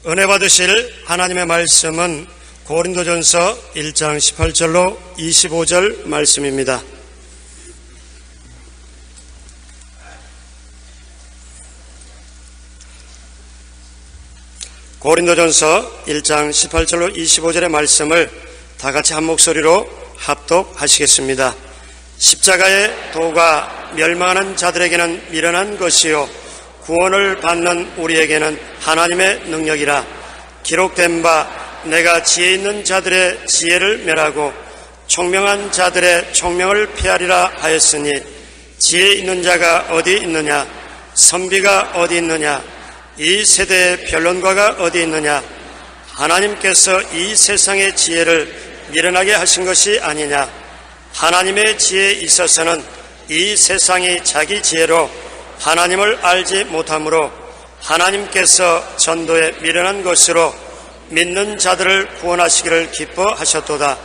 은혜 받으실 하나님의 말씀은 고린도전서 1장 18절로 25절 말씀입니다. 고린도전서 1장 18절로 25절의 말씀을 다 같이 한 목소리로 합독하시겠습니다. 십자가의 도가 멸망하는 자들에게는 미련한 것이요 구원을 받는 우리에게는 하나님의 능력이라. 기록된 바 내가 지혜 있는 자들의 지혜를 멸하고 총명한 자들의 총명을 폐하리라 하였으니 지혜 있는 자가 어디 있느냐, 선비가 어디 있느냐, 이 세대의 변론가가 어디 있느냐. 하나님께서 이 세상의 지혜를 미련하게 하신 것이 아니냐. 하나님의 지혜에 있어서는 이 세상이 자기 지혜로 하나님을 알지 못하므로 하나님께서 전도에 미련한 것으로 믿는 자들을 구원하시기를 기뻐하셨도다.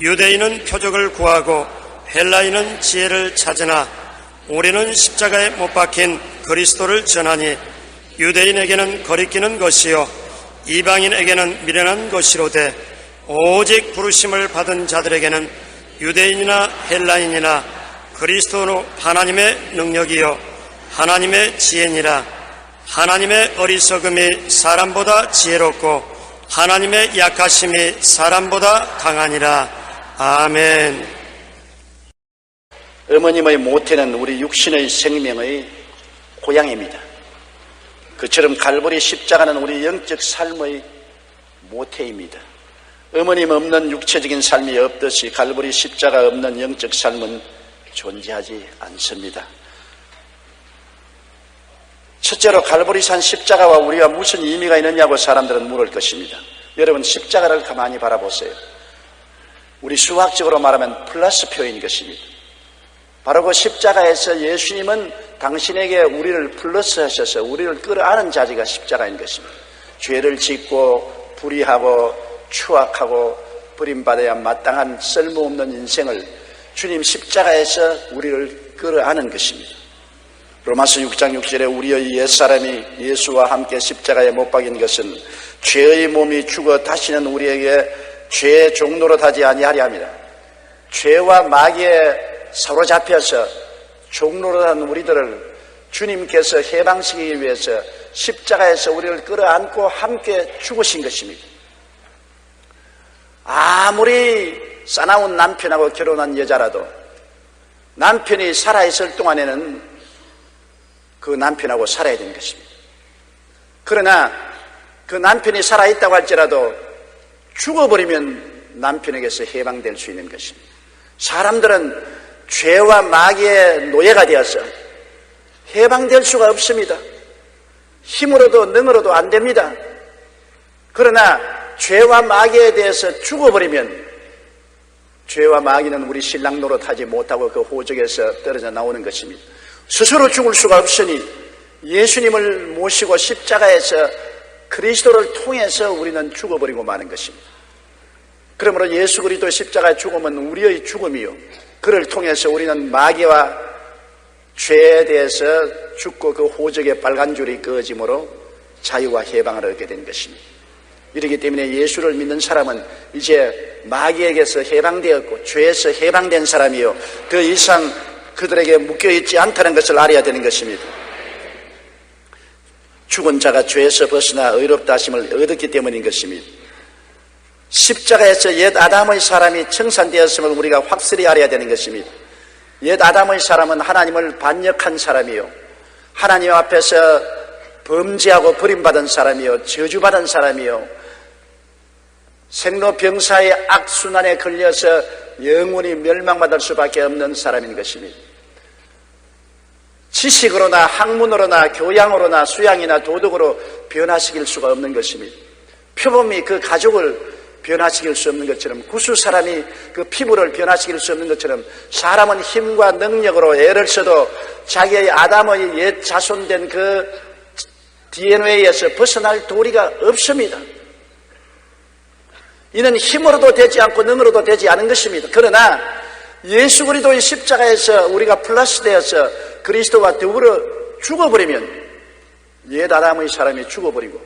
유대인은 표적을 구하고 헬라인은 지혜를 찾으나 우리는 십자가에 못 박힌 그리스도를 전하니 유대인에게는 거리끼는 것이요 이방인에게는 미련한 것이로되 오직 부르심을 받은 자들에게는 유대인이나 헬라인이나 그리스도로 하나님의 능력이요 하나님의 지혜니라. 하나님의 어리석음이 사람보다 지혜롭고 하나님의 약하심이 사람보다 강하니라. 아멘. 어머님의 모태는 우리 육신의 생명의 고향입니다. 그처럼 갈보리 십자가는 우리 영적 삶의 모태입니다. 어머님 없는 육체적인 삶이 없듯이 갈보리 십자가 없는 영적 삶은 존재하지 않습니다. 첫째로 갈보리산 십자가와 우리가 무슨 의미가 있느냐고 사람들은 물을 것입니다. 여러분, 십자가를 가만히 바라보세요. 우리 수학적으로 말하면 플러스 표인 것입니다. 바로 그 십자가에서 예수님은 당신에게 우리를 플러스 하셔서 우리를 끌어안은 자리가 십자가인 것입니다. 죄를 짓고 불의하고 추악하고 버림받아야 마땅한 쓸모없는 인생을 주님 십자가에서 우리를 끌어안은 것입니다. 로마서 6장 6절에 우리의 옛사람이 예수와 함께 십자가에 못 박인 것은 죄의 몸이 죽어 다시는 우리에게 죄의 종노릇 하지 아니하려 합니다. 죄와 마귀에 사로잡혀서 종노릇한 우리들을 주님께서 해방시키기 위해서 십자가에서 우리를 끌어안고 함께 죽으신 것입니다. 아무리 싸나운 남편하고 결혼한 여자라도 남편이 살아있을 동안에는 그 남편하고 살아야 되는 것입니다. 그러나 그 남편이 살아있다고 할지라도 죽어버리면 남편에게서 해방될 수 있는 것입니다. 사람들은 죄와 마귀의 노예가 되어서 해방될 수가 없습니다. 힘으로도 능으로도 안 됩니다. 그러나 죄와 마귀에 대해서 죽어버리면 죄와 마귀는 우리 신랑 노릇하지 못하고 그 호적에서 떨어져 나오는 것입니다. 스스로 죽을 수가 없으니 예수님을 모시고 십자가에서 그리스도를 통해서 우리는 죽어버리고 마는 것입니다. 그러므로 예수 그리스도의 십자가의 죽음은 우리의 죽음이요 그를 통해서 우리는 마귀와 죄에 대해서 죽고 그 호적의 빨간 줄이 꺼짐으로 자유와 해방을 얻게 된 것입니다. 이렇기 때문에 예수를 믿는 사람은 이제 마귀에게서 해방되었고 죄에서 해방된 사람이요 그 이상 그들에게 묶여있지 않다는 것을 알아야 되는 것입니다. 죽은 자가 죄에서 벗어나 의롭다 하심을 얻었기 때문인 것입니다. 십자가에서 옛 아담의 사람이 청산되었음을 우리가 확실히 알아야 되는 것입니다. 옛 아담의 사람은 하나님을 반역한 사람이요 하나님 앞에서 범죄하고 버림받은 사람이요 저주받은 사람이요 생로병사의 악순환에 걸려서 영원히 멸망받을 수밖에 없는 사람인 것입니다. 지식으로나 학문으로나 교양으로나 수양이나 도덕으로 변화시킬 수가 없는 것입니다. 표범이 그 가족을 변화시킬 수 없는 것처럼 구수 사람이 그 피부를 변화시킬 수 없는 것처럼 사람은 힘과 능력으로 애를 써도 자기의 아담의 옛 자손된 그 DNA에서 벗어날 도리가 없습니다. 이는 힘으로도 되지 않고 능으로도 되지 않은 것입니다. 그러나 예수 그리스도의 십자가에서 우리가 플러스되어서 그리스도와 더불어 죽어버리면 옛 아담의 사람이 죽어버리고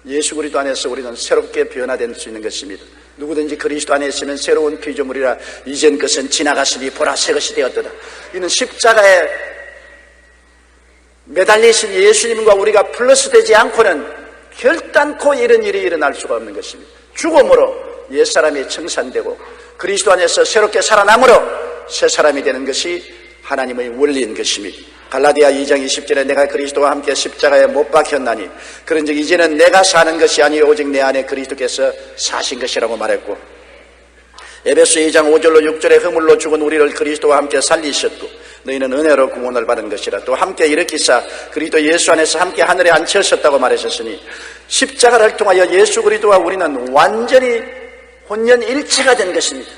예수 그리스도 안에서 우리는 새롭게 변화될 수 있는 것입니다. 누구든지 그리스도 안에 있으면 새로운 피조물이라 이전 것은 지나갔으니 보라 새 것이 되었도다. 이는 십자가에 매달리신 예수님과 우리가 플러스 되지 않고는 결단코 이런 일이 일어날 수가 없는 것입니다. 죽음으로 옛사람이 청산되고 그리스도 안에서 새롭게 살아남으로 새 사람이 되는 것이 하나님의 원리인 것입니다. 갈라디아 2장 20절에 내가 그리스도와 함께 십자가에 못 박혔나니 그런즉 이제는 내가 사는 것이 아니요 오직 내 안에 그리스도께서 사신 것이라고 말했고, 에베소 2장 5절로 6절에 허물로 죽은 우리를 그리스도와 함께 살리셨고 너희는 은혜로 구원을 받은 것이라. 또 함께 일으키사 그리스도 예수 안에서 함께 하늘에 앉히셨다고 말하셨으니 십자가를 통하여 예수 그리스도와 우리는 완전히 혼연일체가 된 것입니다.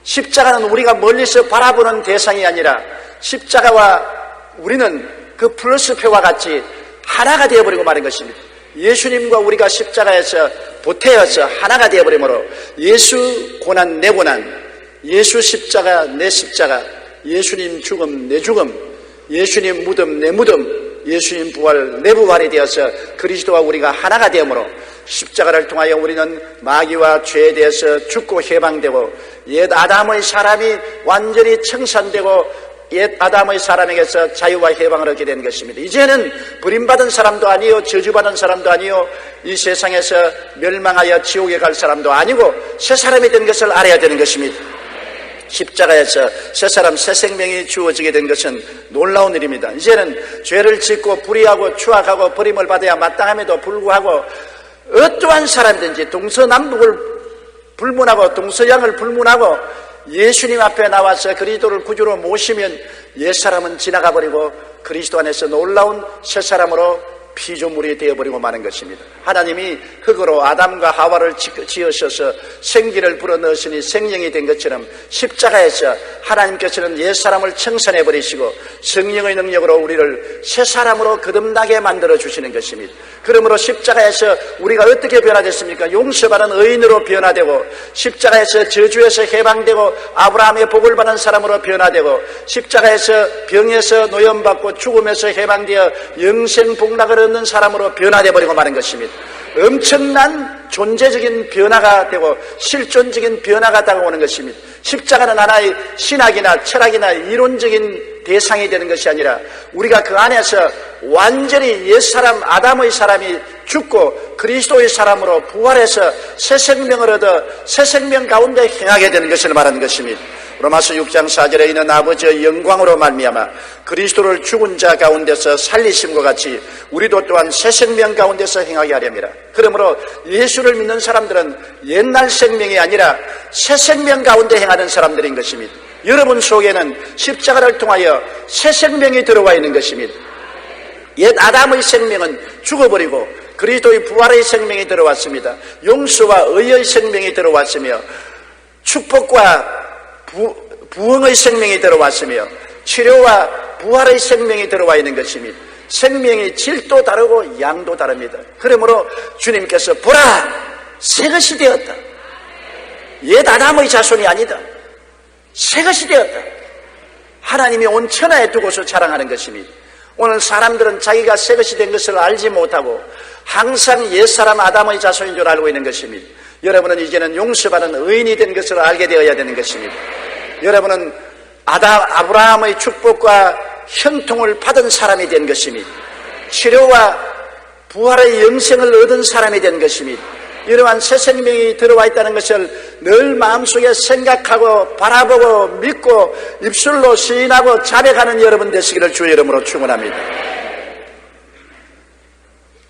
십자가는 우리가 멀리서 바라보는 대상이 아니라 십자가와 우리는 그 플러스표와 같이 하나가 되어버리고 마는 것입니다. 예수님과 우리가 십자가에서 보태어서 하나가 되어버리므로 예수 고난 내 고난, 예수 십자가 내 십자가, 예수님 죽음 내 죽음, 예수님 무덤 내 무덤, 예수님 부활 내 부활이 되어서 그리스도와 우리가 하나가 되므로 십자가를 통하여 우리는 마귀와 죄에 대해서 죽고 해방되고 옛 아담의 사람이 완전히 청산되고 옛 아담의 사람에게서 자유와 해방을 얻게 된 것입니다. 이제는 버림받은 사람도 아니요 저주받은 사람도 아니요 이 세상에서 멸망하여 지옥에 갈 사람도 아니고 새 사람이 된 것을 알아야 되는 것입니다. 십자가에서 새 사람 새 생명이 주어지게 된 것은 놀라운 일입니다. 이제는 죄를 짓고 불의하고 추악하고 버림을 받아야 마땅함에도 불구하고 어떠한 사람든지 동서남북을 불문하고 동서양을 불문하고 예수님 앞에 나와서 그리스도를 구주로 모시면 옛사람은 지나가 버리고 그리스도 안에서 놀라운 새사람으로 피조물이 되어버리고 마는 것입니다. 하나님이 흙으로 아담과 하와를 지으셔서 생기를 불어넣으시니 생명이 된 것처럼 십자가에서 하나님께서는 옛사람을 청산해버리시고 성령의 능력으로 우리를 새사람으로 거듭나게 만들어 주시는 것입니다. 그러므로 십자가에서 우리가 어떻게 변화됐습니까? 용서받은 의인으로 변화되고 십자가에서 저주에서 해방되고 아브라함의 복을 받은 사람으로 변화되고 십자가에서 병에서 노염받고 죽음에서 해방되어 영생 복락을 얻는 사람으로 변화되어 버리고 마는 것입니다. 엄청난 존재적인 변화가 되고 실존적인 변화가 다가오는 것입니다. 십자가는 하나의 신학이나 철학이나 이론적인 대상이 되는 것이 아니라 우리가 그 안에서 완전히 옛사람 아담의 사람이 죽고 그리스도의 사람으로 부활해서 새 생명을 얻어 새 생명 가운데 행하게 되는 것을 말하는 것입니다. 로마서 6장 4절에 있는 아버지의 영광으로 말미암아 그리스도를 죽은 자 가운데서 살리심과 같이 우리도 또한 새 생명 가운데서 행하게 하렵니다. 그러므로 예수를 믿는 사람들은 옛날 생명이 아니라 새 생명 가운데 행하는 사람들인 것입니다. 여러분 속에는 십자가를 통하여 새 생명이 들어와 있는 것입니다. 옛 아담의 생명은 죽어버리고 그리스도의 부활의 생명이 들어왔습니다. 용서와 의의 생명이 들어왔으며 축복과 부흥의 생명이 들어왔으며 치료와 부활의 생명이 들어와 있는 것입니다. 생명의 질도 다르고 양도 다릅니다. 그러므로 주님께서 보라 새 것이 되었다. 옛 아담의 자손이 아니다. 새 것이 되었다. 하나님이 온 천하에 두고서 자랑하는 것입니다. 오늘 사람들은 자기가 새 것이 된 것을 알지 못하고 항상 옛사람 아담의 자손인 줄 알고 있는 것입니다. 여러분은 이제는 용서받은 의인이 된 것을 알게 되어야 되는 것입니다. 여러분은 아브라함의 축복과 형통을 받은 사람이 된 것입니다. 치료와 부활의 영생을 얻은 사람이 된 것입니다. 이러한 새 생명이 들어와 있다는 것을 늘 마음속에 생각하고 바라보고 믿고 입술로 시인하고 자백하는 여러분 되시기를 주의 이름으로 축원합니다.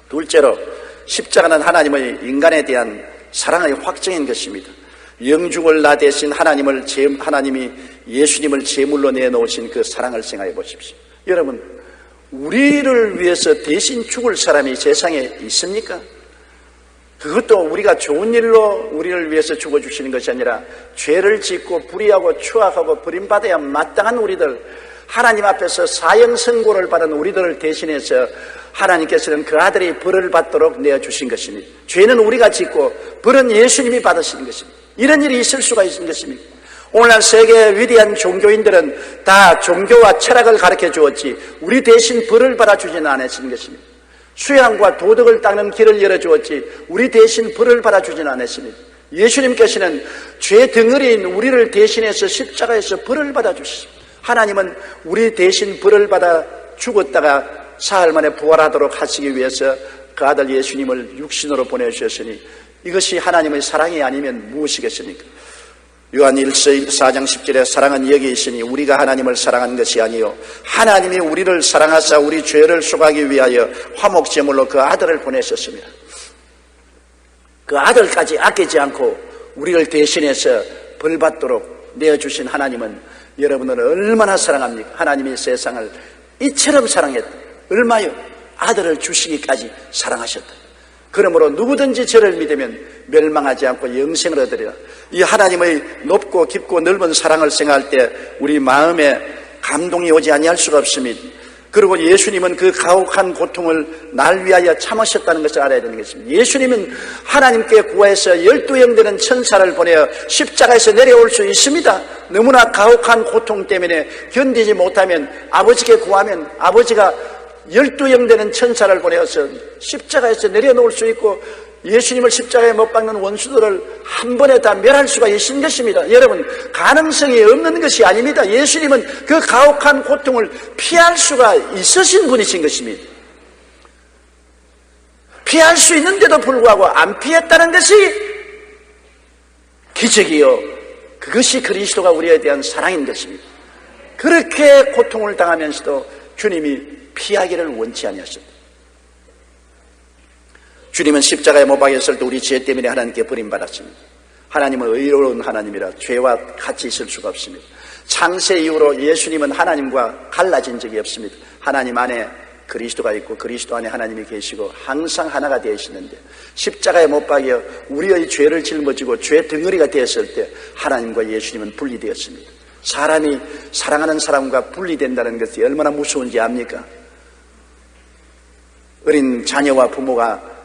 둘째로 십자가는 하나님의 인간에 대한 사랑의 확증인 것입니다. 영죽을 나 대신 하나님이 예수님을 제물로 내놓으신 그 사랑을 생각해 보십시오. 여러분, 우리를 위해서 대신 죽을 사람이 세상에 있습니까? 그것도 우리가 좋은 일로 우리를 위해서 죽어주시는 것이 아니라 죄를 짓고 불의하고 추악하고 버림받아야 마땅한 우리들, 하나님 앞에서 사형 선고를 받은 우리들을 대신해서 하나님께서는 그 아들이 벌을 받도록 내어주신 것입니다. 죄는 우리가 짓고 벌은 예수님이 받으시는 것입니다. 이런 일이 있을 수가 있는 것입니다. 오늘날 세계의 위대한 종교인들은 다 종교와 철학을 가르쳐 주었지 우리 대신 벌을 받아주지는 않았는 것입니다. 수양과 도덕을 닦는 길을 열어주었지 우리 대신 벌을 받아주지는 않았습니다. 예수님께서는 죄 덩어리인 우리를 대신해서 십자가에서 벌을 받아주셨습니다. 하나님은 우리 대신 벌을 받아 죽었다가 사흘 만에 부활하도록 하시기 위해서 그 아들 예수님을 육신으로 보내주셨으니 이것이 하나님의 사랑이 아니면 무엇이겠습니까? 요한 1서 4장 10절에 사랑은 여기 있으니 우리가 하나님을 사랑한 것이 아니요 하나님이 우리를 사랑하사 우리 죄를 속하기 위하여 화목제물로 그 아들을 보내셨습니다. 그 아들까지 아끼지 않고 우리를 대신해서 벌받도록 내어주신 하나님은 여러분을 얼마나 사랑합니까? 하나님이 세상을 이처럼 사랑했다. 얼마요? 아들을 주시기까지 사랑하셨다. 그러므로 누구든지 저를 믿으면 멸망하지 않고 영생을 얻으리라. 이 하나님의 높고 깊고 넓은 사랑을 생각할 때 우리 마음에 감동이 오지 아니할 수가 없습니다. 그리고 예수님은 그 가혹한 고통을 날 위하여 참으셨다는 것을 알아야 되는 것입니다. 예수님은 하나님께 구하여서 12형 되는 천사를 보내어 십자가에서 내려올 수 있습니다. 너무나 가혹한 고통 때문에 견디지 못하면 아버지께 구하면 아버지가 12형 되는 천사를 보내어서 십자가에서 내려놓을 수 있고 예수님을 십자가에 못 박는 원수들을 한 번에 다 멸할 수가 있는 것입니다. 여러분, 가능성이 없는 것이 아닙니다. 예수님은 그 가혹한 고통을 피할 수가 있으신 분이신 것입니다. 피할 수 있는데도 불구하고 안 피했다는 것이 기적이요, 그것이 그리스도가 우리에 대한 사랑인 것입니다. 그렇게 고통을 당하면서도 주님이 피하기를 원치 아니하셨다. 주님은 십자가에 못 박혔을 때 우리 죄 때문에 하나님께 버림받았습니다. 하나님은 의로운 하나님이라 죄와 같이 있을 수가 없습니다. 창세 이후로 예수님은 하나님과 갈라진 적이 없습니다. 하나님 안에 그리스도가 있고 그리스도 안에 하나님이 계시고 항상 하나가 되시는데 십자가에 못 박여 우리의 죄를 짊어지고 죄 덩어리가 되었을 때 하나님과 예수님은 분리되었습니다. 사람이 사랑하는 사람과 분리된다는 것이 얼마나 무서운지 압니까? 어린 자녀와 부모가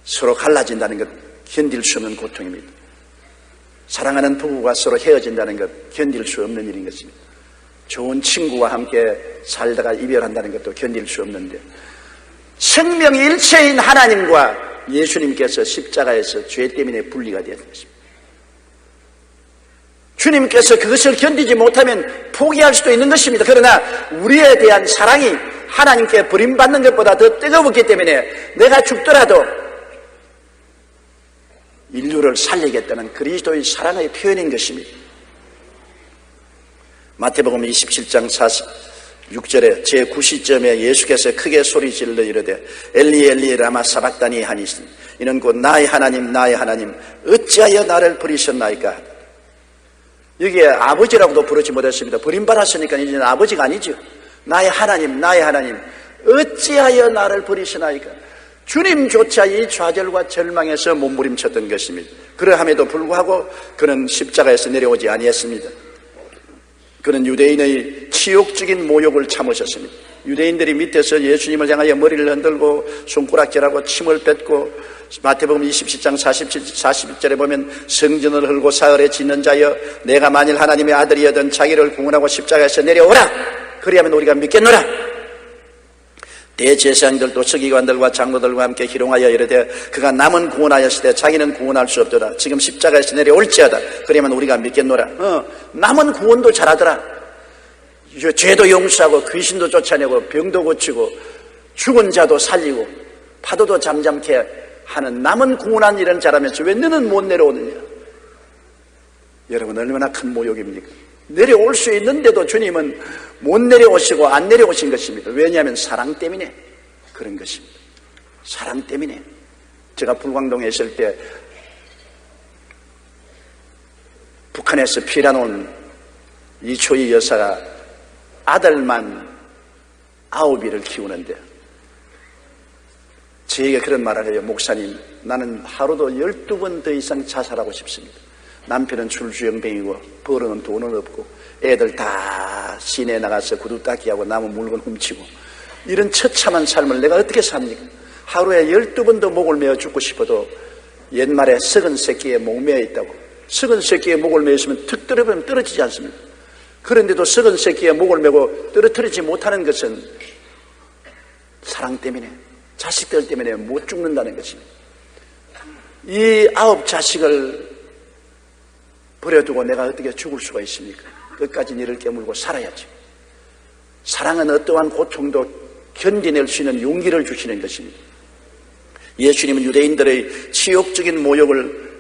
서로 갈라진다는 것 견딜 수 없는 고통입니다. 사랑하는 부부가 서로 헤어진다는 것 견딜 수 없는 일인 것입니다. 좋은 친구와 함께 살다가 이별한다는 것도 견딜 수 없는데 생명 일체인 하나님과 예수님께서 십자가에서 죄 때문에 분리가 되는 것입니다. 주님께서 그것을 견디지 못하면 포기할 수도 있는 것입니다. 그러나 우리에 대한 사랑이 하나님께 버림받는 것보다 더 뜨거웠기 때문에 내가 죽더라도 인류를 살리겠다는 그리스도의 사랑의 표현인 것입니다. 마태복음 27장 46절에 제9시점에 예수께서 크게 소리질러 이르되 엘리 엘리 라마 사박다니 하니 이는 곧 나의 하나님 나의 하나님 어찌하여 나를 버리셨나이까. 여기에 아버지라고도 부르지 못했습니다. 버림받았으니까 이제는 아버지가 아니죠. 나의 하나님 나의 하나님 어찌하여 나를 버리시나이까. 주님조차 이 좌절과 절망에서 몸부림쳤던 것입니다. 그러함에도 불구하고 그는 십자가에서 내려오지 아니했습니다. 그는 유대인의 치욕적인 모욕을 참으셨습니다. 유대인들이 밑에서 예수님을 향하여 머리를 흔들고 손가락질하고 침을 뱉고 마태복음 27장 41절에 보면 성전을 헐고 사흘에 짓는 자여 내가 만일 하나님의 아들이여든 자기를 구원하고 십자가에서 내려오라. 그리하면 우리가 믿겠노라. 대제사장들도 서기관들과 장로들과 함께 희롱하여 이르되 그가 남은 구원하였을 때 자기는 구원할 수 없더라. 지금 십자가에서 내려올지어다. 그러면 우리가 믿겠노라. 남은 구원도 잘하더라. 죄도 용서하고 귀신도 쫓아내고 병도 고치고 죽은 자도 살리고 파도도 잠잠케 하는 남은 구원한 일은 잘하면서 왜 너는 못 내려오느냐. 여러분, 얼마나 큰 모욕입니까? 내려올 수 있는데도 주님은 못 내려오시고 안 내려오신 것입니다. 왜냐하면 사랑 때문에 그런 것입니다. 사랑 때문에. 제가 불광동에 있을 때 북한에서 피난온 이초희 여사가 아들만 9이를 키우는데 저에게 그런 말을 해요. 목사님, 나는 하루도 12번 더 이상 자살하고 싶습니다. 남편은 출주영병이고 벌어는 돈은 없고 애들 다 시내에 나가서 구두 닦기하고 남은 물건 훔치고 이런 처참한 삶을 내가 어떻게 삽니까? 하루에 12번도 목을 메어 죽고 싶어도 옛말에 썩은 새끼에 목 메어 있다고. 썩은 새끼에 목을 메어 있으면 툭 떨어지면 떨어지지 않습니까? 그런데도 썩은 새끼에 목을 메고 떨어뜨리지 못하는 것은 사랑 때문에, 자식들 때문에 못 죽는다는 것입니다. 이 9 자식을 버려두고 내가 어떻게 죽을 수가 있습니까? 끝까지 이를 깨물고 살아야지. 사랑은 어떠한 고통도 견뎌낼 수 있는 용기를 주시는 것입니다. 예수님은 유대인들의 치욕적인 모욕을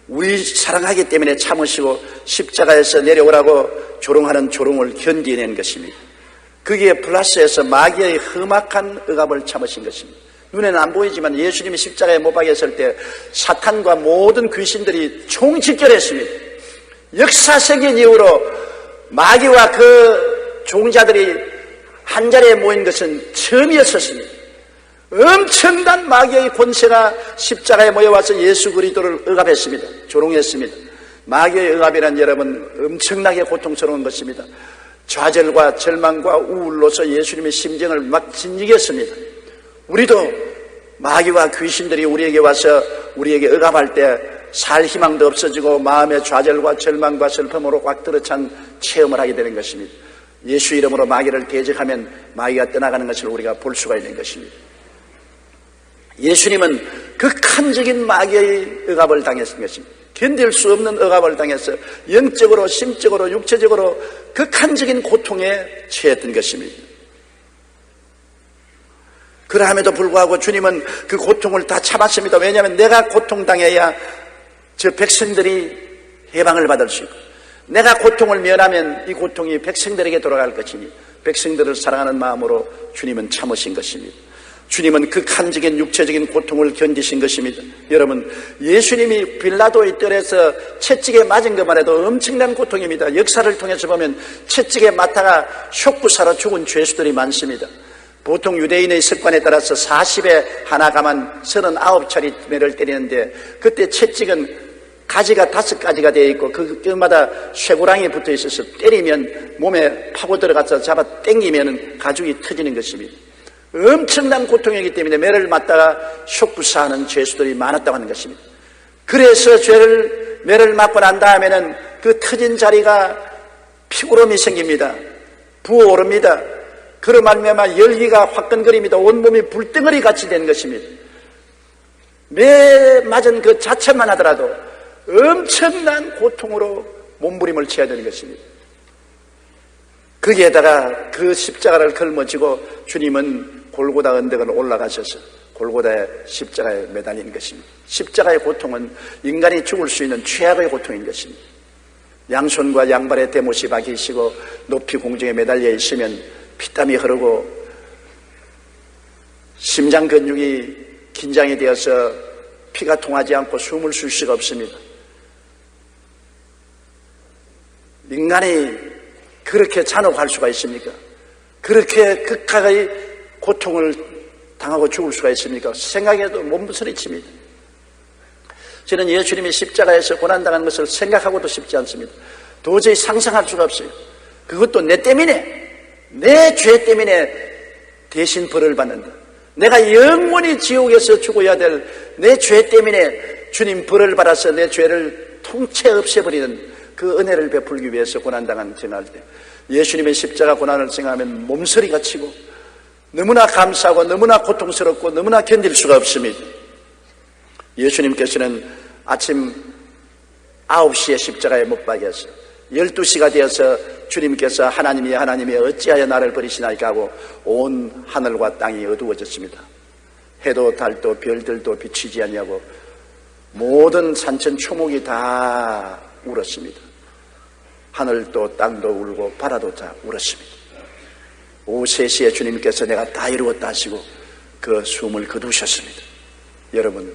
우리 사랑하기 때문에 참으시고 십자가에서 내려오라고 조롱하는 조롱을 견디낸 것입니다. 거기에 플러스해서 마귀의 험악한 억압을 참으신 것입니다. 눈에는 안 보이지만 예수님이 십자가에 못 박였을 때 사탄과 모든 귀신들이 총집결했습니다. 역사적인 이후로 마귀와 그 종자들이 한자리에 모인 것은 처음이었습니다. 엄청난 마귀의 권세가 십자가에 모여와서 예수 그리스도를 억압했습니다. 조롱했습니다. 마귀의 억압이란 여러분 엄청나게 고통스러운 것입니다. 좌절과 절망과 우울로서 예수님의 심정을 막 짓이겼습니다. 우리도 마귀와 귀신들이 우리에게 와서 우리에게 억압할 때 살 희망도 없어지고 마음의 좌절과 절망과 슬픔으로 꽉 들어찬 체험을 하게 되는 것입니다. 예수 이름으로 마귀를 대적하면 마귀가 떠나가는 것을 우리가 볼 수가 있는 것입니다. 예수님은 극한적인 마귀의 억압을 당했던 것입니다. 견딜 수 없는 억압을 당해서 영적으로 심적으로 육체적으로 극한적인 고통에 처했던 것입니다. 그러함에도 불구하고 주님은 그 고통을 다 참았습니다. 왜냐하면 내가 고통당해야 저 백성들이 해방을 받을 수 있고 내가 고통을 면하면 이 고통이 백성들에게 돌아갈 것이니 백성들을 사랑하는 마음으로 주님은 참으신 것입니다. 주님은 극한적인 육체적인 고통을 견디신 것입니다. 여러분, 예수님이 빌라도의 뜰에서 채찍에 맞은 것만 해도 엄청난 고통입니다. 역사를 통해서 보면 채찍에 맞다가 쇼크사로 죽은 죄수들이 많습니다. 보통 유대인의 습관에 따라서 40에 하나 가만 39차례 매를 때리는데 그때 채찍은 가지가 5가지가 되어 있고 그마다 쇠고랑이 붙어 있어서 때리면 몸에 파고 들어가서 잡아 당기면 가죽이 터지는 것입니다. 엄청난 고통이기 때문에 매를 맞다가 쇼크사하는 죄수들이 많았다고 하는 것입니다. 그래서 매를 맞고 난 다음에는 그 터진 자리가 피고름이 생깁니다. 부어오릅니다. 그로 말미암아 열기가 화끈거립니다. 온몸이 불덩어리 같이 되는 것입니다. 매 맞은 그 자체만 하더라도 엄청난 고통으로 몸부림을 쳐야 되는 것입니다. 거기에다가 그 십자가를 걸머지고 주님은 골고다 언덕을 올라가셔서 골고다의 십자가에 매달린 것입니다. 십자가의 고통은 인간이 죽을 수 있는 최악의 고통인 것입니다. 양손과 양발에 대못이 박히시고 높이 공중에 매달려 있으면 피땀이 흐르고 심장 근육이 긴장이 되어서 피가 통하지 않고 숨을 쉴 수가 없습니다. 인간이 그렇게 잔혹할 수가 있습니까? 그렇게 극악의 고통을 당하고 죽을 수가 있습니까? 생각해도 몸부서리칩니다. 저는 예수님이 십자가에서 고난당한 것을 생각하고도 싶지 않습니다. 도저히 상상할 수가 없어요. 그것도 내 때문에, 내 죄 때문에 대신 벌을 받는다. 내가 영원히 지옥에서 죽어야 될 내 죄 때문에 주님 벌을 받아서 내 죄를 통째 없애버리는 그 은혜를 베풀기 위해서 고난당한 전할 때 예수님의 십자가 고난을 생각하면 몸서리가 치고 너무나 감사하고 너무나 고통스럽고 너무나 견딜 수가 없습니다. 예수님께서는 아침 9시에 십자가에 못 박여서 12시가 되어서 주님께서 하나님이 어찌하여 나를 버리시나이까 하고 온 하늘과 땅이 어두워졌습니다. 해도 달도 별들도 비치지 않냐고 모든 산천 초목이 다 울었습니다. 하늘도 땅도 울고 바다도 다 울었습니다. 오후 3시에 주님께서 내가 다 이루었다 하시고 그 숨을 거두셨습니다. 여러분,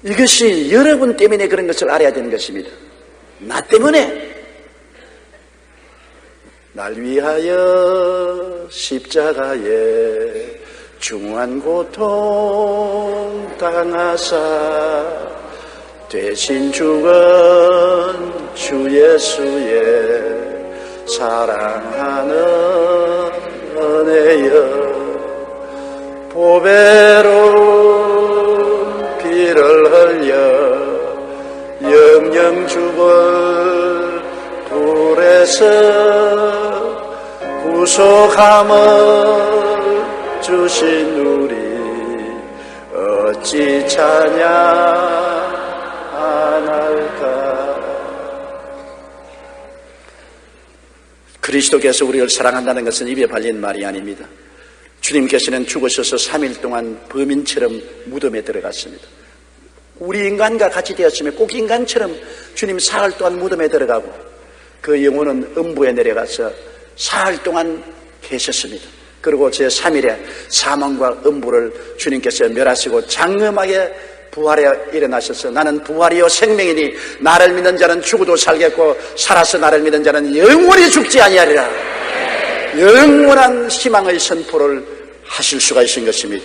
이것이 여러분 때문에 그런 것을 알아야 되는 것입니다. 나 때문에 날 위하여 십자가에 중한 고통 당하사 대신 죽은 주 예수의 사랑하는 은혜여 보배로운 피를 흘려 영영 죽을 불에서 구속함을 주신 우리 어찌 찬양 안 할까. 그리스도께서 우리를 사랑한다는 것은 입에 발린 말이 아닙니다. 주님께서는 죽으셔서 3일 동안 범인처럼 무덤에 들어갔습니다. 우리 인간과 같이 되었으면 꼭 인간처럼 주님 사흘 동안 무덤에 들어가고 그 영혼은 음부에 내려가서 사흘 동안 계셨습니다. 그리고 제3일에 사망과 음부를 주님께서 멸하시고 장엄하게 부활에 일어나셔서 나는 부활이요 생명이니 나를 믿는 자는 죽어도 살겠고 살아서 나를 믿는 자는 영원히 죽지 아니하리라. 영원한 희망의 선포를 하실 수가 있는 것입니다.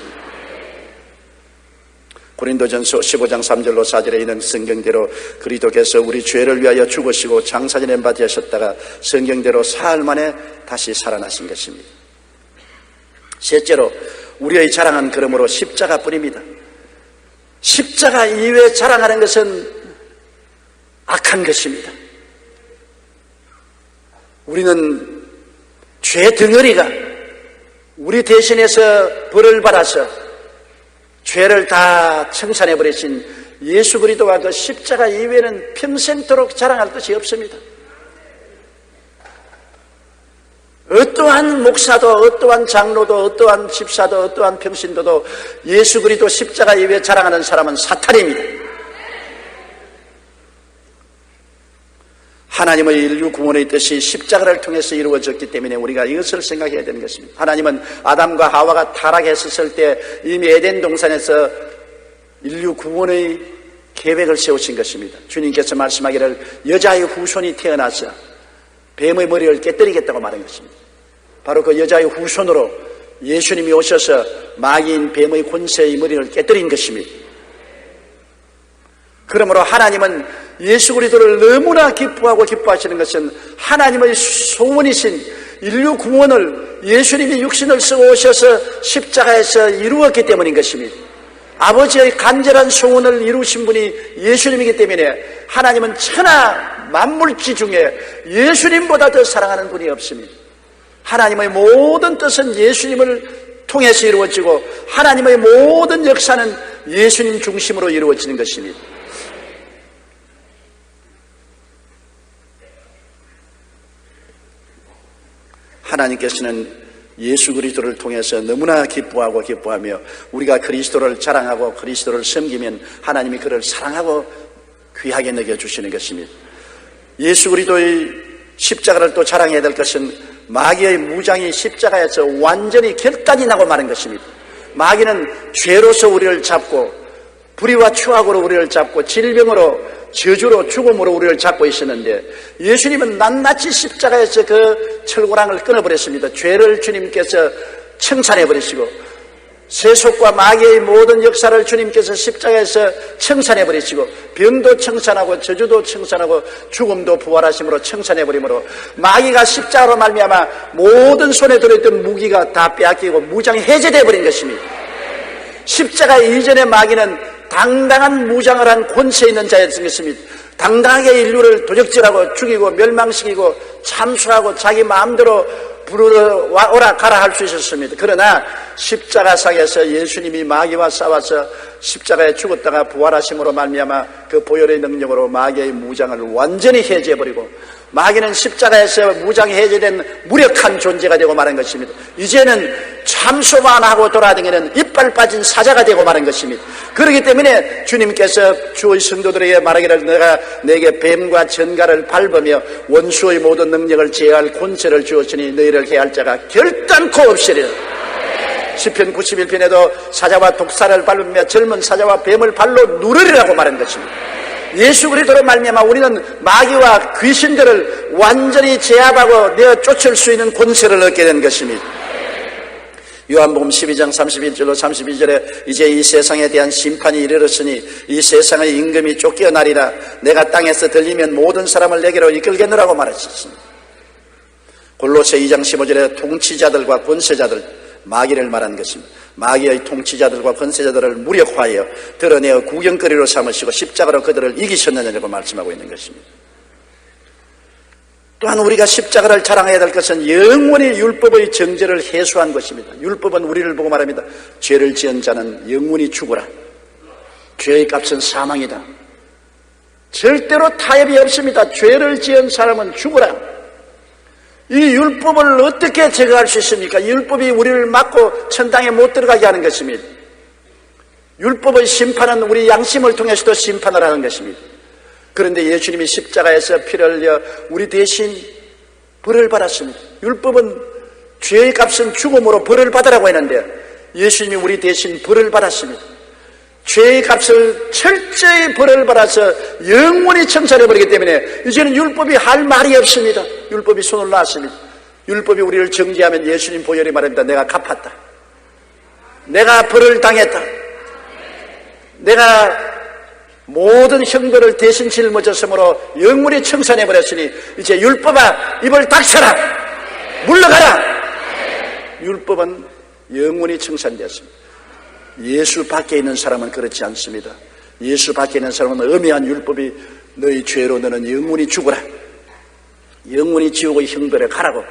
고린도전서 15장 3절로 4절에 있는 성경대로 그리스도께서 우리 죄를 위하여 죽으시고 장사지낸 바 되셨다가 성경대로 사흘 만에 다시 살아나신 것입니다. 셋째로 우리의 자랑은 그러므로 십자가뿐입니다. 십자가 이외에 자랑하는 것은 악한 것입니다. 우리는 죄 덩어리가 우리 대신해서 벌을 받아서 죄를 다 청산해버리신 예수 그리스도와 그 십자가 이외에는 평생토록 자랑할 것이 없습니다. 어떠한 목사도 어떠한 장로도 어떠한 집사도 어떠한 평신도도 예수 그리스도 십자가 이외에 자랑하는 사람은 사탄입니다. 하나님의 인류 구원의 뜻이 십자가를 통해서 이루어졌기 때문에 우리가 이것을 생각해야 되는 것입니다. 하나님은 아담과 하와가 타락했을 때 이미 에덴 동산에서 인류 구원의 계획을 세우신 것입니다. 주님께서 말씀하기를 여자의 후손이 태어나서 뱀의 머리를 깨뜨리겠다고 말한 것입니다. 바로 그 여자의 후손으로 예수님이 오셔서 마귀인 뱀의 권세의 머리를 깨뜨린 것입니다. 그러므로 하나님은 예수 그리스도를 너무나 기뻐하고 기뻐하시는 것은 하나님의 소원이신 인류 구원을 예수님이 육신을 쓰고 오셔서 십자가에서 이루었기 때문인 것입니다. 아버지의 간절한 소원을 이루신 분이 예수님이기 때문에 하나님은 천하 만물지 중에 예수님보다 더 사랑하는 분이 없습니다. 하나님의 모든 뜻은 예수님을 통해서 이루어지고 하나님의 모든 역사는 예수님 중심으로 이루어지는 것입니다. 하나님께서는 예수 그리스도를 통해서 너무나 기뻐하고 기뻐하며 우리가 그리스도를 자랑하고 그리스도를 섬기면 하나님이 그를 사랑하고 귀하게 여겨주시는 것입니다. 예수 그리스도의 십자가를 또 자랑해야 될 것은 마귀의 무장이 십자가에서 완전히 결단이 나고 마는 것입니다. 마귀는 죄로서 우리를 잡고 불의와 추악으로 우리를 잡고 질병으로 저주로 죽음으로 우리를 잡고 있었는데 예수님은 낱낱이 십자가에서 그 철고랑을 끊어버렸습니다. 죄를 주님께서 청산해버리시고 세속과 마귀의 모든 역사를 주님께서 십자가에서 청산해버리시고 병도 청산하고 저주도 청산하고 죽음도 부활하심으로 청산해버리므로 마귀가 십자가로 말미암아 모든 손에 들어있던 무기가 다 빼앗기고 무장이 해제되어버린 것입니다. 십자가 이전의 마귀는 당당한 무장을 한 권세 있는 자였습니다. 당당하게 인류를 도적질하고 죽이고 멸망시키고 참수하고 자기 마음대로 부르러 오라 가라 할 수 있었습니다. 그러나 십자가상에서 예수님이 마귀와 싸워서 십자가에 죽었다가 부활하심으로 말미암아 그 보혈의 능력으로 마귀의 무장을 완전히 해제해버리고 마귀는 십자가에서 무장이 해제된 무력한 존재가 되고 마는 것입니다. 이제는 참소만 하고 돌아다니는 이빨 빠진 사자가 되고 마는 것입니다. 그렇기 때문에 주님께서 주의 성도들에게 말하기를 내가 내게 뱀과 전갈을 밟으며 원수의 모든 능력을 제어할 권세를 주었으니 너희를 해할 자가 결단코 없으리라. 시편 91편에도 사자와 독사를 밟으며 젊은 사자와 뱀을 발로 누르리라고 말한 것입니다. 예수 그리스도로 말미암아 우리는 마귀와 귀신들을 완전히 제압하고 내어 쫓을 수 있는 권세를 얻게 된 것입니다. 요한복음 12장 31절로 32절에 이제 이 세상에 대한 심판이 이르렀으니 이 세상의 임금이 쫓겨나리라. 내가 땅에서 들리면 모든 사람을 내게로 이끌겠노라고 말하셨습니다. 골로새 2장 15절에 통치자들과 권세자들, 마귀를 말한 것입니다. 마귀의 통치자들과 권세자들을 무력화하여 드러내어 구경거리로 삼으시고 십자가로 그들을 이기셨느냐고 말씀하고 있는 것입니다. 또한 우리가 십자가를 자랑해야 될 것은 영원히 율법의 정죄를 해소한 것입니다. 율법은 우리를 보고 말합니다. 죄를 지은 자는 영원히 죽어라. 죄의 값은 사망이다. 절대로 타협이 없습니다. 죄를 지은 사람은 죽어라. 이 율법을 어떻게 제거할 수 있습니까? 율법이 우리를 막고 천당에 못 들어가게 하는 것입니다. 율법의 심판은 우리 양심을 통해서도 심판을 하는 것입니다. 그런데 예수님이 십자가에서 피를 흘려 우리 대신 벌을 받았습니다. 율법은 죄의 값은 죽음으로 벌을 받으라고 했는데 예수님이 우리 대신 벌을 받았습니다. 죄의 값을 철저히 벌을 받아서 영원히 청산해버리기 때문에 이제는 율법이 할 말이 없습니다. 율법이 손을 놨습니다. 율법이 우리를 정죄하면 예수님 보혈이 말합니다. 내가 갚았다. 내가 벌을 당했다. 내가 모든 형벌을 대신 짊어졌으므로 영원히 청산해버렸으니 이제 율법아 입을 닥쳐라. 물러가라. 율법은 영원히 청산되었습니다. 예수 밖에 있는 사람은 그렇지 않습니다. 예수 밖에 있는 사람은 엄해한 율법이 너희 죄로 너는 영원히 죽어라. 영원히 지옥의 형벌에 가라고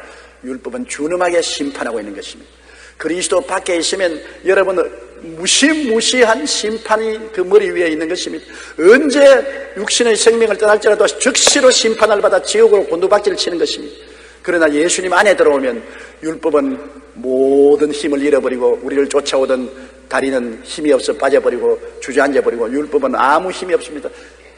율법은 준엄하게 심판하고 있는 것입니다. 그리스도 밖에 있으면 여러분 무시무시한 심판이 그 머리 위에 있는 것입니다. 언제 육신의 생명을 떠날지라도 즉시로 심판을 받아 지옥으로 곤두박질을 치는 것입니다. 그러나 예수님 안에 들어오면 율법은 모든 힘을 잃어버리고 우리를 쫓아오던 다리는 힘이 없어 빠져버리고 주저앉아버리고 율법은 아무 힘이 없습니다.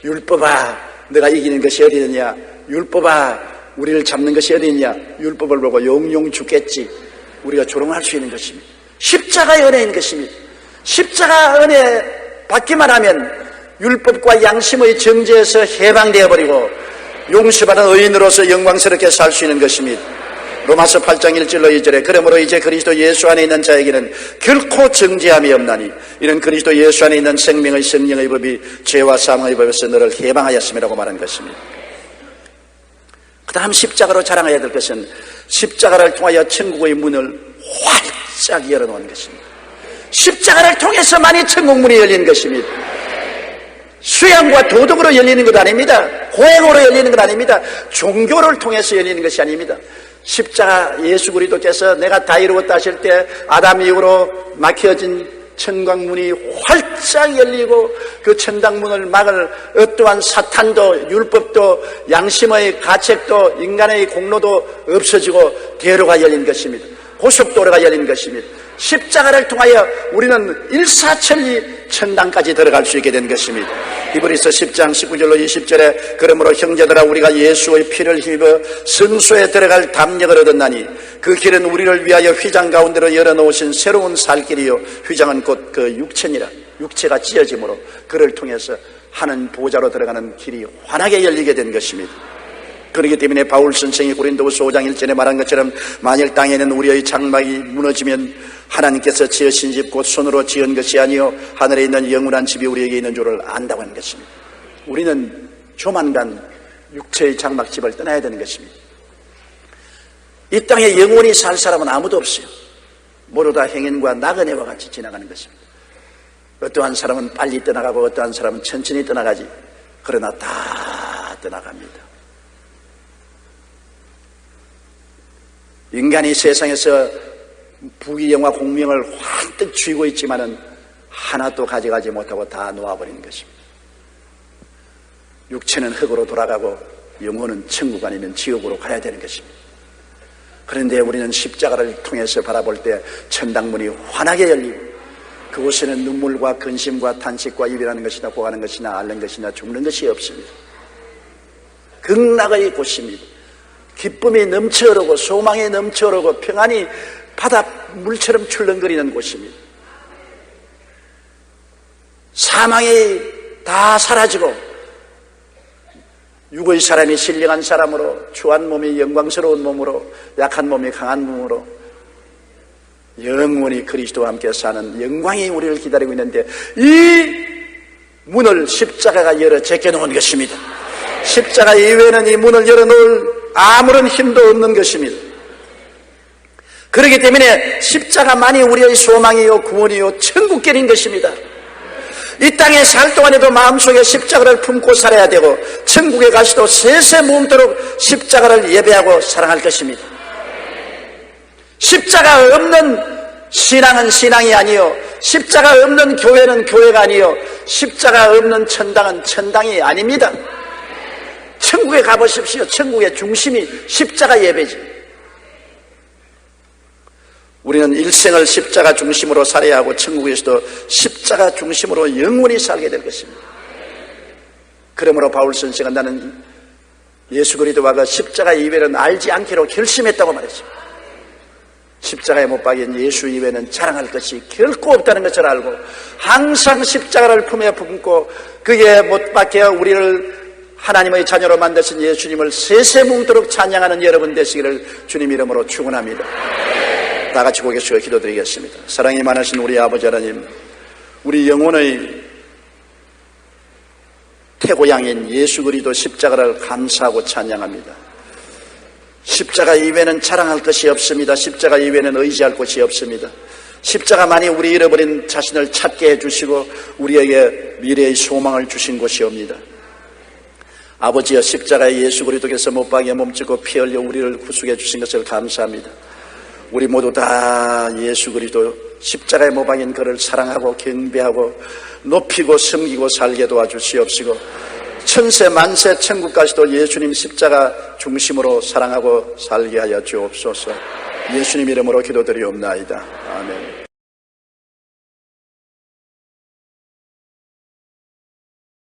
율법아 내가 이기는 것이 어디 있느냐. 율법아 우리를 잡는 것이 어디 있느냐. 율법을 보고 영영 죽겠지. 우리가 조롱할 수 있는 것입니다. 십자가의 은혜인 것입니다. 십자가 은혜 받기만 하면 율법과 양심의 정죄에서 해방되어 버리고 용서받은 의인으로서 영광스럽게 살 수 있는 것입니다. 로마서 8장 1절로 2절에 그러므로 이제 그리스도 예수 안에 있는 자에게는 결코 정죄함이 없나니 이는 그리스도 예수 안에 있는 생명의 성령의 법이 죄와 사망의 법에서 너를 해방하였음이라고 말한 것입니다. 그 다음 십자가로 자랑해야 될 것은 십자가를 통하여 천국의 문을 활짝 열어놓은 것입니다. 십자가를 통해서만이 천국문이 열리는 것입니다. 수양과 도덕으로 열리는 것 아닙니다. 고행으로 열리는 것 아닙니다. 종교를 통해서 열리는 것이 아닙니다. 십자가 예수 그리스도께서 내가 다 이루었다 하실 때 아담 이후로 막혀진 천국문이 활짝 열리고 그 천당문을 막을 어떠한 사탄도 율법도 양심의 가책도 인간의 공로도 없어지고 대로가 열린 것입니다. 고속도로가 열린 것입니다. 십자가를 통하여 우리는 일사천리 천당까지 들어갈 수 있게 된 것입니다. 히브리서 10장 19절로 20절에 그러므로 형제들아 우리가 예수의 피를 힘입어 성소에 들어갈 담력을 얻었나니 그 길은 우리를 위하여 휘장 가운데로 열어놓으신 새로운 살 길이요 휘장은 곧 그 육체니라. 육체가 찢어짐으로 그를 통해서 하는 보좌로 들어가는 길이 환하게 열리게 된 것입니다. 그렇기 때문에 바울 선생이 고린도후서 5장 1절에 말한 것처럼 만일 땅에는 우리의 장막이 무너지면 하나님께서 지으신 집 곧 손으로 지은 것이 아니요 하늘에 있는 영원한 집이 우리에게 있는 줄을 안다고 하는 것입니다. 우리는 조만간 육체의 장막집을 떠나야 되는 것입니다. 이 땅에 영원히 살 사람은 아무도 없어요. 모두 다 행인과 나그네와 같이 지나가는 것입니다. 어떠한 사람은 빨리 떠나가고 어떠한 사람은 천천히 떠나가지. 그러나 다 떠나갑니다. 인간이 세상에서 부귀영화 공명을 환뜩 쥐고 있지만은 하나도 가져가지 못하고 다 놓아버리는 것입니다. 육체는 흙으로 돌아가고 영혼은 천국 아니면 지옥으로 가야 되는 것입니다. 그런데 우리는 십자가를 통해서 바라볼 때 천당문이 환하게 열리고 그곳에는 눈물과 근심과 탄식과 이별하는 것이나 고하는 것이나 앓는 것이나 죽는 것이 없습니다. 극락의 곳입니다. 기쁨이 넘쳐흐르고 소망이 넘쳐흐르고 평안이 바다 물처럼 출렁거리는 곳입니다. 사망이 다 사라지고 육의 사람이 신령한 사람으로 추한 몸이 영광스러운 몸으로 약한 몸이 강한 몸으로 영원히 그리스도와 함께 사는 영광이 우리를 기다리고 있는데 이 문을 십자가가 열어 제껴놓은 것입니다. 십자가 이외에는 이 문을 열어놓을 아무런 힘도 없는 것입니다. 그렇기 때문에 십자가만이 우리의 소망이요 구원이요 천국길인 것입니다. 이 땅에 살 동안에도 마음속에 십자가를 품고 살아야 되고 천국에 가시도 세세 뭉도록 십자가를 예배하고 사랑할 것입니다. 십자가 없는 신앙은 신앙이 아니요, 십자가 없는 교회는 교회가 아니요, 십자가 없는 천당은 천당이 아닙니다. 천국에 가보십시오. 천국의 중심이 십자가 예배지. 우리는 일생을 십자가 중심으로 살아야 하고 천국에서도 십자가 중심으로 영원히 살게 될 것입니다. 그러므로 바울 선생은 나는 예수 그리스도와 그 십자가 이외는 알지 않기로 결심했다고 말했습니다. 십자가에 못 박인 예수 이외는 자랑할 것이 결코 없다는 것을 알고 항상 십자가를 품에 품고 그에 못 박혀 우리를 하나님의 자녀로 만드신 예수님을 세세뭉도록 찬양하는 여러분 되시기를 주님 이름으로 축원합니다. 다 같이 고개 숙여 기도드리겠습니다. 사랑이 많으신 우리 아버지 하나님, 우리 영혼의 태고양인 예수 그리스도 십자가를 감사하고 찬양합니다. 십자가 이외에는 자랑할 것이 없습니다. 십자가 이외에는 의지할 곳이 없습니다. 십자가만이 우리 잃어버린 자신을 찾게 해주시고 우리에게 미래의 소망을 주신 것이옵니다. 아버지여, 십자가에 예수 그리스도께서 못 박여 몸짓고 피 흘려 우리를 구속해 주신 것을 감사합니다. 우리 모두 다 예수 그리스도 십자가에 못 박인 그를 사랑하고 경배하고 높이고 섬기고 살게 도와주시옵시고 천세 만세 천국까지도 예수님 십자가 중심으로 사랑하고 살게 하여 주옵소서. 예수님 이름으로 기도드리옵나이다. 아멘.